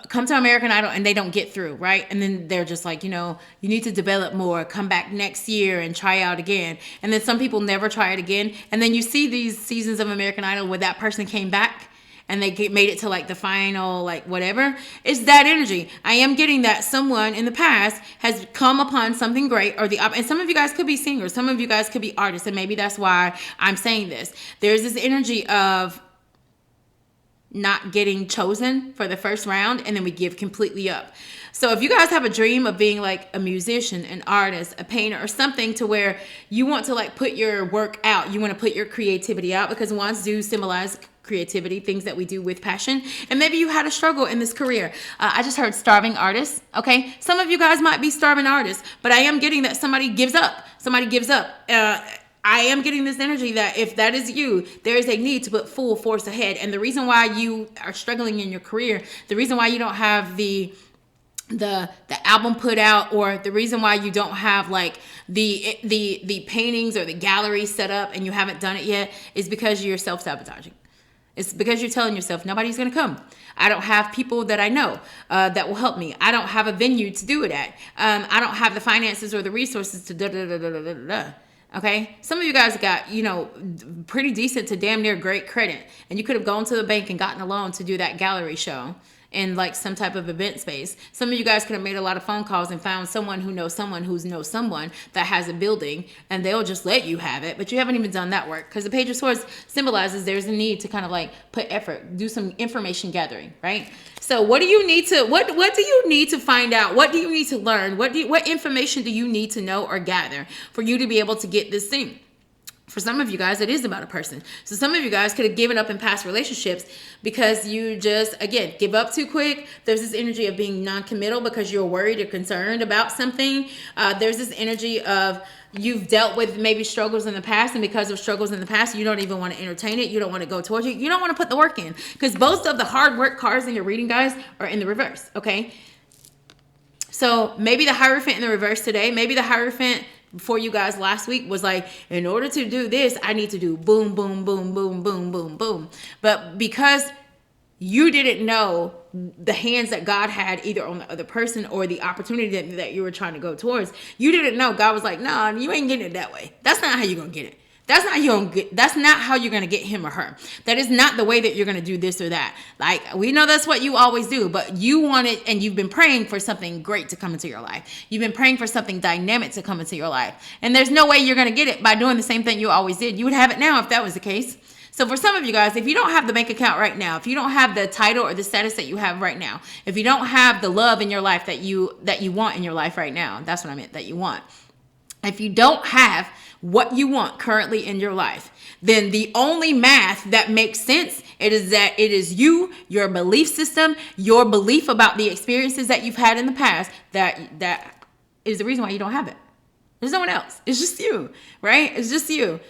come to American Idol and they don't get through, right? And then they're just like, you know, you need to develop more, come back next year and try out again. And then some people never try it again. And then you see these seasons of American Idol where that person came back and they made it to like the final, like whatever. It's that energy. I am getting that someone in the past has come upon something great, or and some of you guys could be singers, some of you guys could be artists, and maybe that's why I'm saying this. There's this energy of not getting chosen for the first round, and then we give completely up. So if you guys have a dream of being like a musician, an artist, a painter, or something to where you want to like put your work out, you want to put your creativity out, because wands do symbolize creativity, things that we do with passion. And maybe you had a struggle in this career. I just heard starving artists. Okay. Some of you guys might be starving artists, but I am getting that somebody gives up. Somebody gives up. I am getting this energy that if that is you, there is a need to put full force ahead. And the reason why you are struggling in your career, the reason why you don't have the album put out, or the reason why you don't have like the paintings or the gallery set up and you haven't done it yet, is because you're self-sabotaging. It's because you're telling yourself, nobody's going to come. I don't have people that I know that will help me. I don't have a venue to do it at. I don't have the finances or the resources to da-da-da-da-da-da-da. Okay? Some of you guys got, you know, pretty decent to damn near great credit. And you could have gone to the bank and gotten a loan to do that gallery show in like some type of event space. Some of you guys could have made a lot of phone calls and found someone who knows someone who knows someone that has a building, and they'll just let you have it, but you haven't even done that work, because the Page of Swords symbolizes there's a need to kind of like put effort, do some information gathering, right? So what do you need to, what do you need to find out? What do you need to learn? What information do you need to know or gather for you to be able to get this thing? For some of you guys, it is about a person. So some of you guys could have given up in past relationships because you just, again, give up too quick. There's this energy of being non-committal because you're worried or concerned about something. There's this energy of you've dealt with maybe struggles in the past, and because of struggles in the past, you don't even want to entertain it. You don't want to go towards it. You don't want to put the work in, because most of the hard work cards in your reading, guys, are in the reverse, okay? So maybe the Hierophant in the reverse today, maybe the Hierophant for you guys last week was like, in order to do this, I need to do boom, boom, boom, boom, boom, boom, boom. But because you didn't know the hands that God had either on the other person or the opportunity that you were trying to go towards, you didn't know. God was like, nah, you ain't getting it that way. That's not how you're going to get it. That's not how you're going to get him or her. That is not the way that you're going to do this or that. Like, we know that's what you always do, but you want it, and you've been praying for something great to come into your life. You've been praying for something dynamic to come into your life. And there's no way you're going to get it by doing the same thing you always did. You would have it now if that was the case. So for some of you guys, if you don't have the bank account right now, if you don't have the title or the status that you have right now, if you don't have the love in your life that you want in your life right now, that's what I meant, that you want. If you don't have what you want currently in your life, then the only math that makes sense, it is that it is you, your belief system, your belief about the experiences that you've had in the past that is the reason why you don't have it. There's no one else. It's just you, right? It's just you.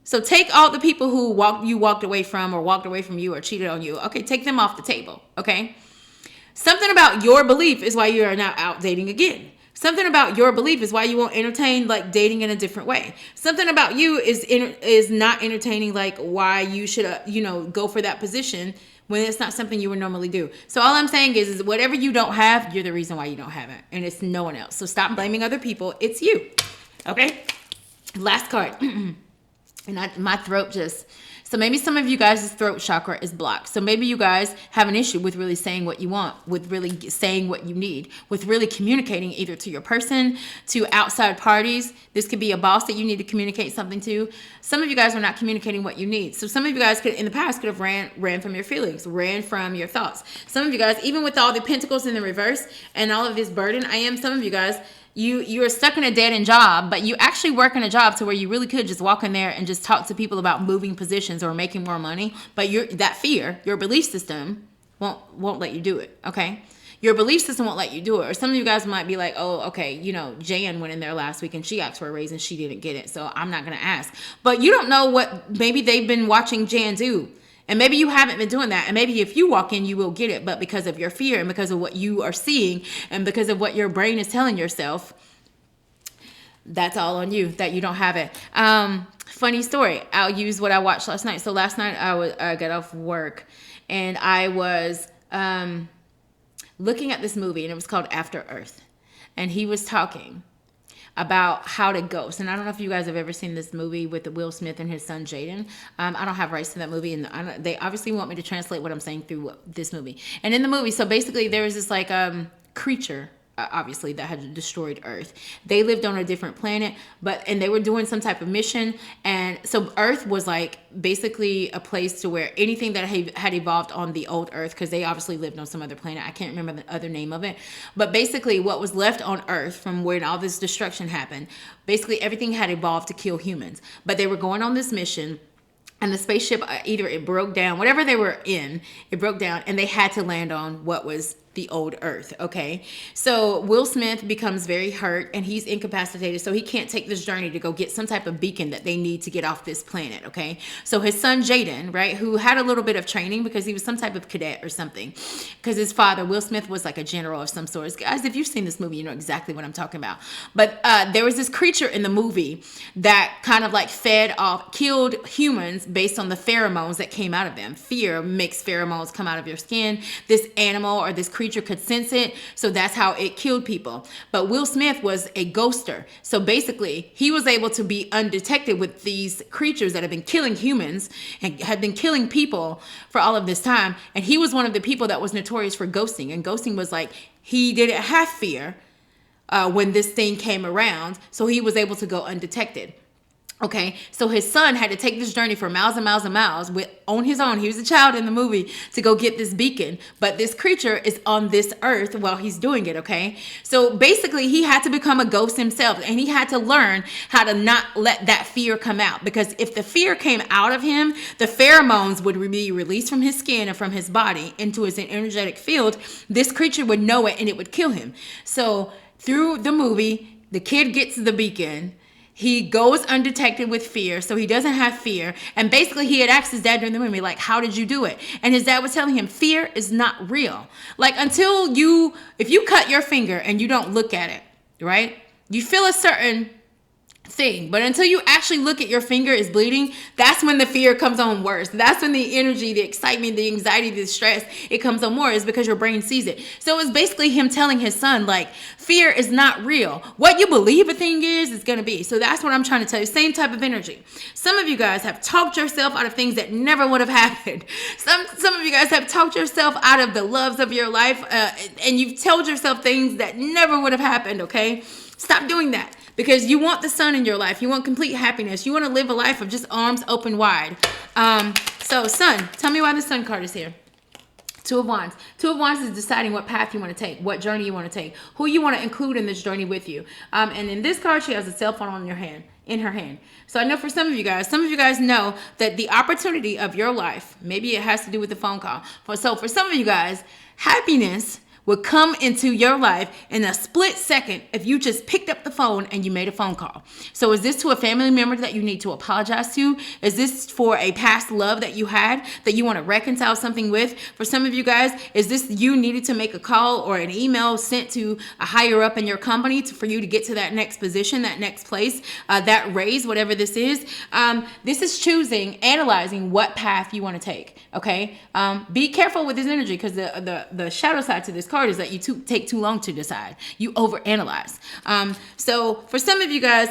So take all the people who walked away from, or walked away from you, or cheated on you. Okay, take them off the table, okay? Something about your belief is why you are now out dating again. Something about your belief is why you won't entertain like dating in a different way. Something about you is not entertaining like why you should go for that position when it's not something you would normally do. So all I'm saying is whatever you don't have, you're the reason why you don't have it, and it's no one else. So stop blaming other people. It's you. Okay. Last card. And my throat just. So maybe some of you guys' throat chakra is blocked. So maybe you guys have an issue with really saying what you want, with really saying what you need, with really communicating either to your person, to outside parties. This could be a boss that you need to communicate something to. Some of you guys are not communicating what you need. So some of you guys in the past could have ran from your feelings, ran from your thoughts. Some of you guys, even with all the pentacles in the reverse and all of this burden, some of you guys, you are stuck in a dead-end job, but you actually work in a job to where you really could just walk in there and just talk to people about moving positions or making more money. But that fear, your belief system won't let you do it. Okay, your belief system won't let you do it. Or some of you guys might be like, oh, okay, Jan went in there last week and she asked for a raise and she didn't get it, so I'm not gonna ask. But you don't know what maybe they've been watching Jan do. And maybe you haven't been doing that. And maybe if you walk in, you will get it. But because of your fear and because of what you are seeing and because of what your brain is telling yourself, that's all on you that you don't have it. Funny story. I'll use what I watched last night. So last night I got off work and I was looking at this movie, and it was called After Earth. And he was talking about how to ghost. And I don't know if you guys have ever seen this movie with Will Smith and his son Jaden. I don't have rights to that movie, and they obviously want me to translate what I'm saying through this movie. And in the movie, so basically there was this like creature, obviously, that had destroyed Earth. They lived on a different planet, and they were doing some type of mission. And so Earth was like basically a place to where anything that had evolved on the old Earth, because they obviously lived on some other planet. I can't remember the other name of it. But basically what was left on Earth from when all this destruction happened, basically everything had evolved to kill humans. But they were going on this mission, and the spaceship, either it broke down, whatever they were in, it broke down, and they had to land on what was the old Earth. Okay, so Will Smith becomes very hurt and he's incapacitated, so he can't take this journey to go get some type of beacon that they need to get off this planet. Okay, so his son Jaden, right, who had a little bit of training because he was some type of cadet or something, because his father Will Smith was like a general of some sort. Guys, if you've seen this movie, you know exactly what I'm talking about. But there was this creature in the movie that kind of like killed humans based on the pheromones that came out of them. Fear makes pheromones come out of your skin. This animal or this creature could sense it, so that's how it killed people. But Will Smith was a ghoster, so basically he was able to be undetected with these creatures that have been killing humans and had been killing people for all of this time. And he was one of the people that was notorious for ghosting, and ghosting was like he didn't have fear when this thing came around, so he was able to go undetected. Okay, so his son had to take this journey for miles and miles and miles on his own. He was a child in the movie to go get this beacon, but this creature is on this earth while he's doing it. Okay, so basically he had to become a ghost himself, and he had to learn how to not let that fear come out, because if the fear came out of him, the pheromones would be released from his skin and from his body into his energetic field. This creature would know it and it would kill him. So through the movie, the kid gets the beacon. He goes undetected with fear, so he doesn't have fear. And basically he had asked his dad during the movie, like, how did you do it? And his dad was telling him, fear is not real. Like, if you cut your finger and you don't look at it, right? You feel a certain thing, but until you actually look at your finger is bleeding, that's when the fear comes on worse. That's when the energy, the excitement, the anxiety, the stress, it comes on more, is because your brain sees it. So it's basically him telling his son, like, fear is not real. What you believe a thing is going to be. So that's what I'm trying to tell you. Same type of energy. Some of you guys have talked yourself out of things that never would have happened. Some of you guys have talked yourself out of the loves of your life, and you've told yourself things that never would have happened. Okay, stop doing that. Because you want the sun in your life. You want complete happiness. You want to live a life of just arms open wide. So sun, tell me why the sun card is here. Two of Wands. Two of Wands is deciding what path you want to take, what journey you want to take, who you want to include in this journey with you. And in this card, she has a cell phone in her hand. So I know for some of you guys know that the opportunity of your life, maybe it has to do with the phone call. So for some of you guys, happiness would come into your life in a split second if you just picked up the phone and you made a phone call. So is this to a family member that you need to apologize to? Is this for a past love that you had that you want to reconcile something with? For some of you guys, is this you needed to make a call or an email sent to a higher up in your company for you to get to that next position, that next place, that raise, whatever this is? This is choosing, analyzing what path you want to take, okay? Be careful with this energy, because the shadow side to this card is that you take too long to decide. You overanalyze. So for some of you guys,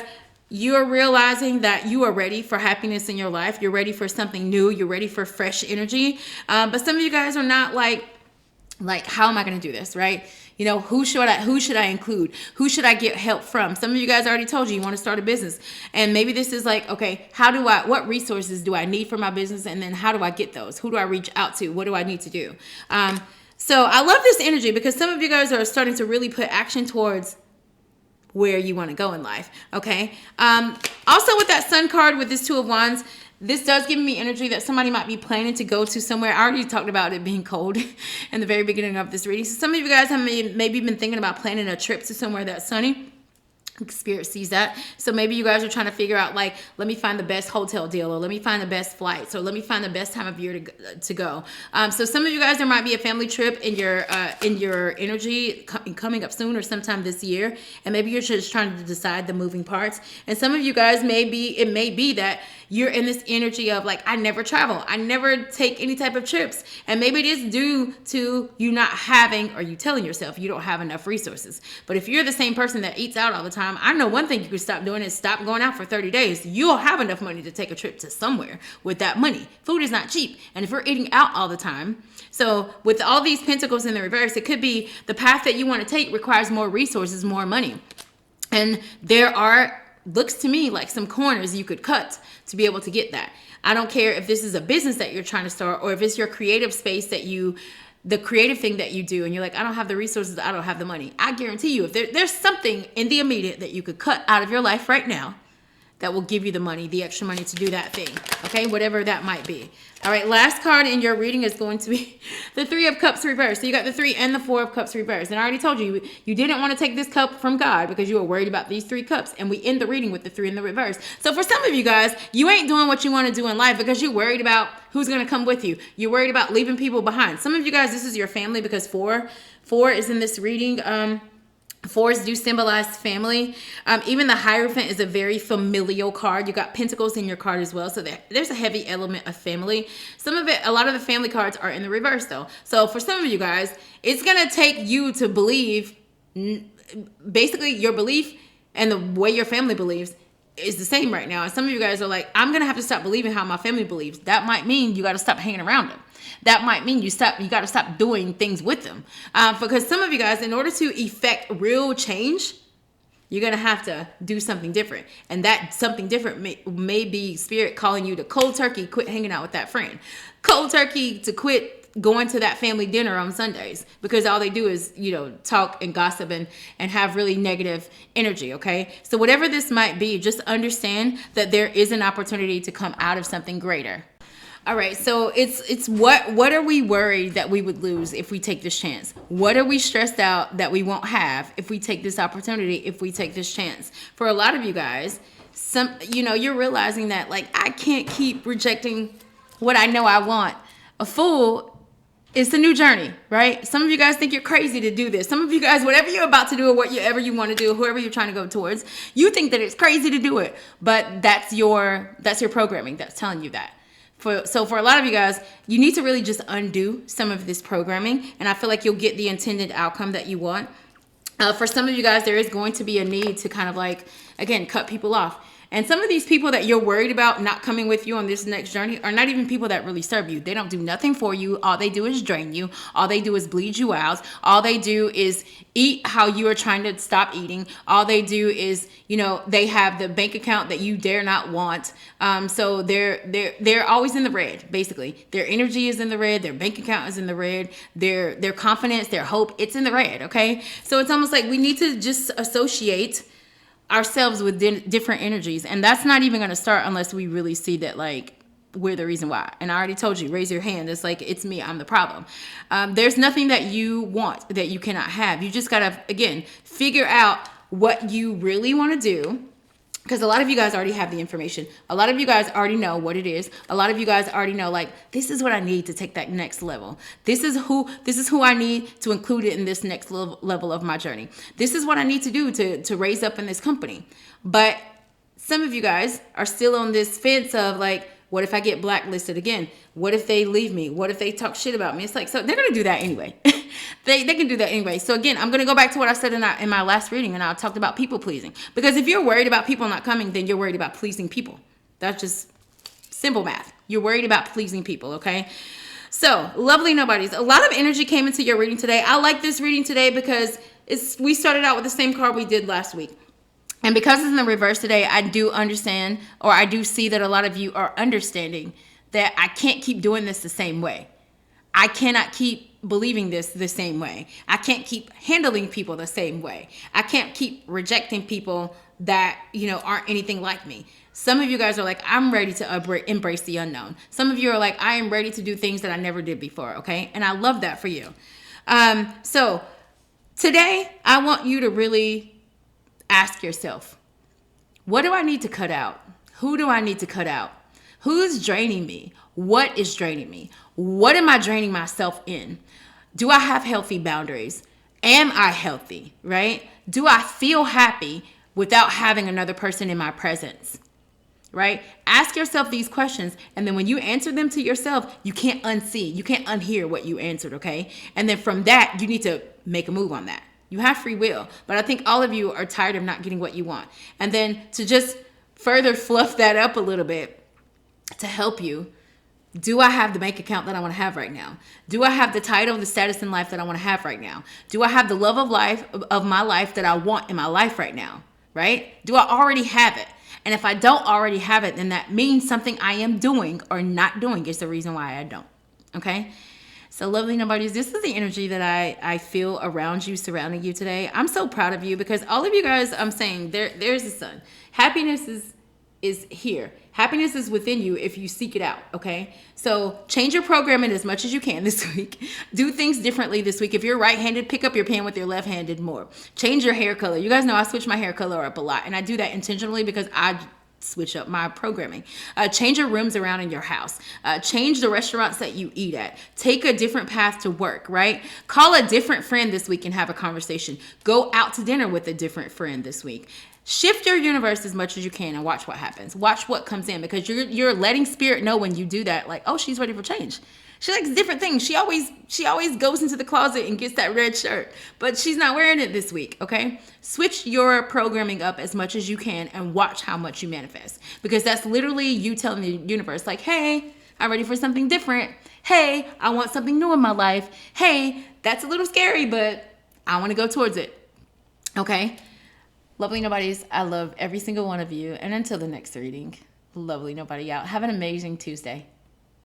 you're realizing that you are ready for happiness in your life. You're ready for something new. You're ready for fresh energy. But some of you guys are not like, how am I going to do this, right? You know, who should I include? Who should I get help from? Some of you guys already told you want to start a business. And maybe this is like, okay, what resources do I need for my business? And then how do I get those? Who do I reach out to? What do I need to do? So I love this energy, because some of you guys are starting to really put action towards where you want to go in life. Okay. Also with that Sun card, with this Two of Wands, this does give me energy that somebody might be planning to go to somewhere. I already talked about it being cold in the very beginning of this reading. So some of you guys have maybe been thinking about planning a trip to somewhere that's sunny. Spirit sees that. So maybe you guys are trying to figure out, like, let me find the best hotel deal, or let me find the best flights, or let me find the best time of year to go. So some of you guys, there might be a family trip in your energy coming up soon or sometime this year, and maybe you're just trying to decide the moving parts. And some of you guys it may be that you're in this energy of like, I never travel, I never take any type of trips, and maybe it is due to you not having, or you telling yourself you don't have enough resources. But if you're the same person that eats out all the time, I know one thing you could stop doing is stop going out for 30 days. You'll have enough money to take a trip to somewhere with that money. Food is not cheap. And if we're eating out all the time, so with all these pentacles in the reverse, it could be the path that you want to take requires more resources, more money. And there are, looks to me like, some corners you could cut to be able to get that. I don't care if this is a business that you're trying to start, or if it's your creative space the creative thing that you do, and you're like, I don't have the resources, I don't have the money. I guarantee you, if there's something in the immediate that you could cut out of your life right now that will give you the money, the extra money to do that thing, okay? Whatever that might be. All right, last card in your reading is going to be the Three of Cups reversed. So you got the 3 and the 4 of Cups reversed. And I already told you, you didn't want to take this cup from God because you were worried about these 3 cups. And we end the reading with the 3 in the reverse. So for some of you guys, you ain't doing what you want to do in life because you're worried about who's going to come with you. You're worried about leaving people behind. Some of you guys, this is your family, because 4 is in this reading. 4s do symbolize family. Even the Hierophant is a very familial card. You got Pentacles in your card as well. So there's a heavy element of family. A lot of the family cards are in the reverse though. So for some of you guys, it's going to take you to believe, basically your belief and the way your family believes is the same right now. And some of you guys are like, I'm going to have to stop believing how my family believes. That might mean you got to stop hanging around them. That might mean you got to stop doing things with them. Because some of you guys, in order to effect real change, you're going to have to do something different. And that something different may be Spirit calling you to cold turkey, quit hanging out with that friend. Cold turkey to quit going to that family dinner on Sundays, because all they do is, talk and gossip and have really negative energy. Okay. So whatever this might be, just understand that there is an opportunity to come out of something greater. All right, so it's what are we worried that we would lose if we take this chance? What are we stressed out that we won't have if we take this opportunity, if we take this chance? For a lot of you guys, you're realizing that, like, I can't keep rejecting what I know I want. A fool is the new journey, right? Some of you guys think you're crazy to do this. Some of you guys, whatever you're about to do or whatever you want to do, whoever you're trying to go towards, you think that it's crazy to do it, but that's your programming that's telling you that. So for a lot of you guys, you need to really just undo some of this programming, and I feel like you'll get the intended outcome that you want. For some of you guys, there is going to be a need to kind of like, again, cut people off. And some of these people that you're worried about not coming with you on this next journey are not even people that really serve you. They don't do nothing for you. All they do is drain you. All they do is bleed you out. All they do is eat how you are trying to stop eating. All they do is, they have the bank account that you dare not want. So they're always in the red, basically. Their energy is in the red. Their bank account is in the red. Their confidence, their hope, it's in the red, okay? So it's almost like we need to just associate ourselves with different energies, and that's not even going to start unless we really see that, like, we're the reason why. And I already told you, raise your hand. It's like, it's me, I'm the problem. There's nothing that you want that you cannot have. You just gotta, again, figure out what you really want to do. Because a lot of you guys already have the information. A lot of you guys already know what it is. A lot of you guys already know, like, this is what I need to take that next level. This is who I need to include it in this next level of my journey. This is what I need to do to raise up in this company. But some of you guys are still on this fence of like, what if I get blacklisted again? What if they leave me? What if they talk shit about me? It's like, so they're going to do that anyway. They can do that anyway. So again, I'm going to go back to what I said in my last reading, and I talked about people pleasing. Because if you're worried about people not coming, then you're worried about pleasing people. That's just simple math. You're worried about pleasing people, okay? So, lovely nobodies. A lot of energy came into your reading today. I like this reading today because we started out with the same card we did last week. And because it's in the reverse today, I do understand, or I do see that a lot of you are understanding that I can't keep doing this the same way. I cannot keep believing this the same way. I can't keep handling people the same way. I can't keep rejecting people that, aren't anything like me. Some of you guys are like, I'm ready to embrace the unknown. Some of you are like, I am ready to do things that I never did before, okay? And I love that for you. So today, I want you to really ask yourself, what do I need to cut out? Who do I need to cut out? Who's draining me? What is draining me? What am I draining myself in? Do I have healthy boundaries? Am I healthy, right? Do I feel happy without having another person in my presence, right? Ask yourself these questions, and then when you answer them to yourself, you can't unsee, you can't unhear what you answered, okay? And then from that, you need to make a move on that. You have free will, but I think all of you are tired of not getting what you want. And then to just further fluff that up a little bit to help you, do I have the bank account that I want to have right now? Do I have the title, the status in life that I want to have right now? Do I have the love of my life that I want in my life right now, right? Do I already have it? And if I don't already have it, then that means something I am doing or not doing is the reason why I don't, okay? So lovely nobodies, this is the energy that I feel around you, surrounding you today. I'm so proud of you because all of you guys, I'm saying, there's the sun. Happiness is here. Happiness is within you if you seek it out, okay? So change your programming as much as you can this week. Do things differently this week. If you're right-handed, pick up your pen with your left-handed more. Change your hair color. You guys know I switch my hair color up a lot, and I do that intentionally because I switch up my programming. Change your rooms around in your house. Change the restaurants that you eat at. Take a different path to work, right? Call a different friend this week and have a conversation. Go out to dinner with a different friend this week. Shift your universe as much as you can and watch what happens. Watch what comes in, because you're letting spirit know when you do that, like, oh, she's ready for change. She likes different things. She always goes into the closet and gets that red shirt, but she's not wearing it this week, okay? Switch your programming up as much as you can and watch how much you manifest, because that's literally you telling the universe, like, hey, I'm ready for something different. Hey, I want something new in my life. Hey, that's a little scary, but I want to go towards it, okay? Lovely nobodies, I love every single one of you. And until the next reading, lovely nobody out. Have an amazing Tuesday.